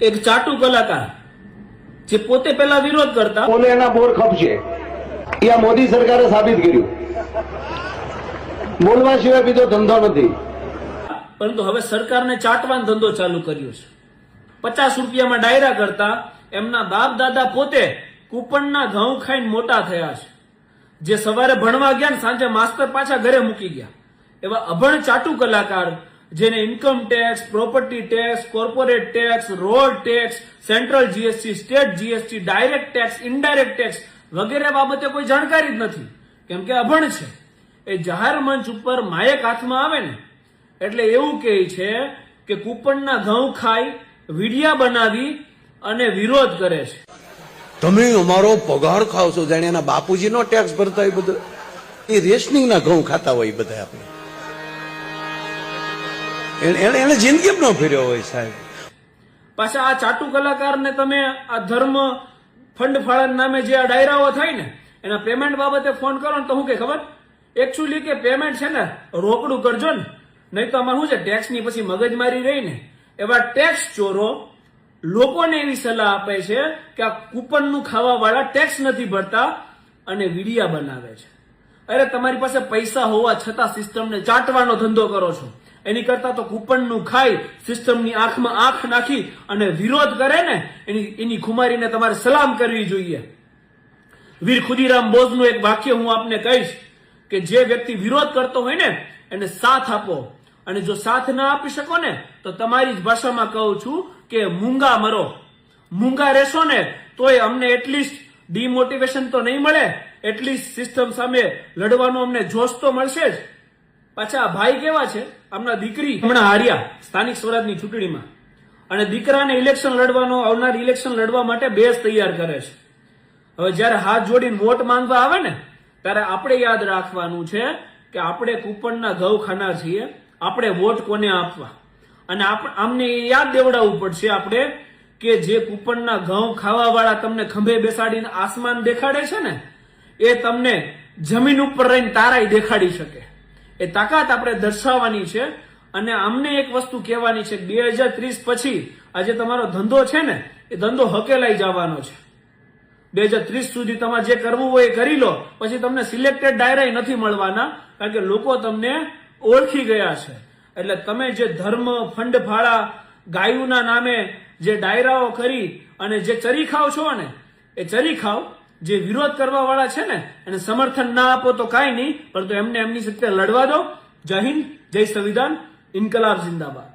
એક ચાટુ કલાકાર જે પોતે પહેલા વિરોધ કરતા, બોલે એના બોર ખપશે. એ આ મોદી સરકારે સાબિત કર્યું. બોલવા સિવાય બીજો ધંધો નથી. પરંતુ હવે સરકારને ચાટવાનો ધંધો ચાલુ કર્યો છે. 50 રૂપિયામાં ડાયરા કરતા એમના બાપ દાદા પોતે કૂપનના ઘઉં ખાઈને મોટા થયા છે. જે સવારે ભણવા ગયા ને સાંજે માસ્તર પાછા ઘરે મૂકી ગયા, એવા અભણ ચાટુ કલાકાર જેને income tax, property tax, corporate tax, road tax, central GST, state GST, direct tax, indirect tax વગેરે બાબતે કોઈ જાણકારી જ નથી, કેમ કે અભણ છે. એ જાહેર મંચ ઉપર માયક હાથમાં આવે ને એટલે એવું કહે છે કે કૂપનના ઘઉં ખાઈ વિડિયા બનાવી અને વિરોધ કરે છે. તમે અમારો પગાર ખાવ છો, જાણે એના બાપુજીનો ટેક્સ ભરતા હોય. બધું એ રેશનિંગના ઘઉં ખાતા હોય બધા. આપણે એને જિંદગી ન ફેર્યો હોય સાહેબ. પાછા આ ચાટુ કલાકારને તમે આ ધર્મ ફંડ ફાળા નામે જે આ ડાયરાઓ થાય ને એના પેમેન્ટ બાબતે ફોન કરો ને તો શું કે ખબર, એકચ્યુઅલી કે પેમેન્ટ છે ને રોકડું કરજો ને, નહીં તો અમારે શું છે ટેક્સની પછી મગજમારી રહી ને. એવા ટેક્સ ચોરો લોકોને એવી સલાહ આપે છે કે આ કૂપનનું ખાવા વાળા ટેક્સ નથી ભરતા અને વિડિયા બનાવે છે. અરે તમારી પાસે પૈસા હોવા છતાં સિસ્ટમને ચાટવાનો ધંધો કરો છો. એની કરતા તો કૂપનનું ખાઈ સિસ્ટમની આંખમાં આંખ નાખી અને વિરોધ કરે ને એની ખુમારીને તમારે સલામ કરવી જોઈએ. વીર ખુદીરામ બોઝનું એક વાક્ય હું આપને કહીશ કે જે વ્યક્તિ વિરોધ કરતો હોય ને એને સાથ આપો, અને જો સાથ ના આપી શકો ને તો તમારી જ ભાષામાં કહું છું કે મૂંગા મરો. મૂંગા રહેશો ને તોય અમને એટલીસ્ટ ડિમોટિવેશન તો નહીં મળે, એટલીસ્ટ સિસ્ટમ સામે લડવાનો અમને જોશ તો મળશે જ. પાછા ભાઈ કેવા છે, આમના દીકરી હમણાં હાર્યા સ્થાનિક સ્વરાજની ચૂંટણીમાં, અને દીકરાને ઇલેક્શન લડવાનો, આવનાર ઇલેક્શન લડવા માટે બેઝ તૈયાર કરે છે. હવે જયારે હાથ જોડીને વોટ માંગવા આવે ને ત્યારે આપણે યાદ રાખવાનું છે કે આપણે કૂપનના ઘઉં ખાનાર છીએ, આપણે વોટ કોને આપવા. અને આમને યાદ દેવડાવવું પડશે આપણે કે જે કૂપનના ઘઉં ખાવા વાળા તમને ખંભે બેસાડીને આસમાન દેખાડે છે ને એ તમને જમીન ઉપર રહીને તારાય દેખાડી શકે. એ તાકાત આપણે દર્શાવવાની છે. અને અમને એક વસ્તુ કહેવાની છે, 2030 પછી આ જે તમારો ધંધો છે ને એ ધંધો હકેલાઈ જવાનો છે. 2030 સુધી તમારે જે કરવું હોય એ કરી લો, પછી તમને સિલેક્ટેડ ડાયરા નથી મળવાના, કારણ કે લોકો તમને ઓળખી ગયા છે. એટલે તમે જે ધર્મ ફંડ ફાળા ગાયુના નામે જે ડાયરાઓ કરી અને જે ચરી ખાવ છો ને એ ચરી ખાવ. જે વિરોધ કરવા વાળા છે ને એને સમર્થન ના આપો તો કાંઈ નહીં, પરંતુ એમને એમની સાથે લડવા દો. જય હિન્દ, જય સંવિધાન, ઇન્કલાબ જિંદાબાદ.